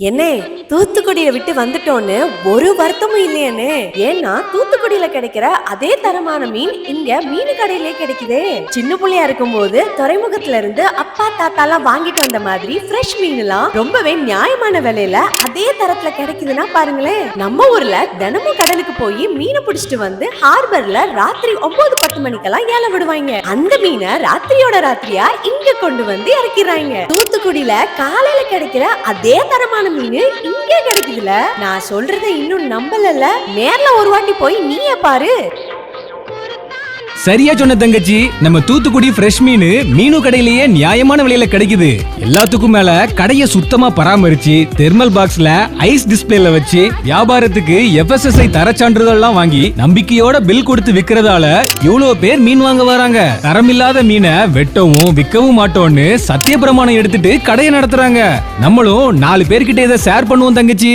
என்னே, தூத்துக்குடியை விட்டு வந்துட்டோன்னு ஒரு வருத்தமும் இல்லையேன்னு. ஏன்னா தூத்துக்குடியில கிடைக்கிற அதே தரமான மீன் இங்க மீன் கடையிலே கிடைக்குதே. சின்ன புள்ளையா இருக்கும் போது துறைமுகத்துல இருந்து அப்பா தாத்தா எல்லாம் வாங்கிட்டு வந்த மாதிரி ஃப்ரெஷ் மீன் எல்லாம் ரொம்பவே நியாயமான விலையில அதே தரத்துல கிடைக்குதுன்னா பாருங்களேன். நம்ம ஊர்ல தினமும் கடலுக்கு போய் மீனை பிடிச்சிட்டு வந்து ஹார்பர்ல ராத்திரி 9-10 மணிக்கெல்லாம் ஏல விடுவாங்க. அந்த மீனை ராத்திரியோட ராத்திரியா இங்க கொண்டு வந்து இறக்கிறாங்க. தூத்துக்குடியில காலையில கிடைக்கிற அதே தரமான மீன் இங்கே கிடைக்குதுல. நான் சொல்றதை இன்னும் நம்பலல. நேர்ல ஒரு வாட்டி போய் நீயே பாரு. சரியா சொன்ன தங்கச்சி. நம்ம தூத்துக்குடி ஃப்ரெஷ் மீனு கடையிலேயே நியாயமான விலையில கிடைக்குது. எல்லாத்துக்கும் மேல கடையை சுத்தமா பராமரிச்சு தெர்மல் பாக்ஸ்ல ஐஸ் டிஸ்பிளேல வச்சு வியாபாரத்துக்கு FSSI தர சான்றிதழ்லாம் வாங்கி நம்பிக்கையோட பில் கொடுத்து விக்கிறதால இவ்வளவு பேர் மீன் வாங்க வராங்க. தரமில்லாத மீனை வெட்டவும் விற்கவும் மாட்டோம்னு சத்திய பிரமாணம் எடுத்துட்டு கடையை நடத்துறாங்க. நம்மளும் 4 பேர்கிட்ட இதை ஷேர் பண்ணுவோம் தங்கச்சி.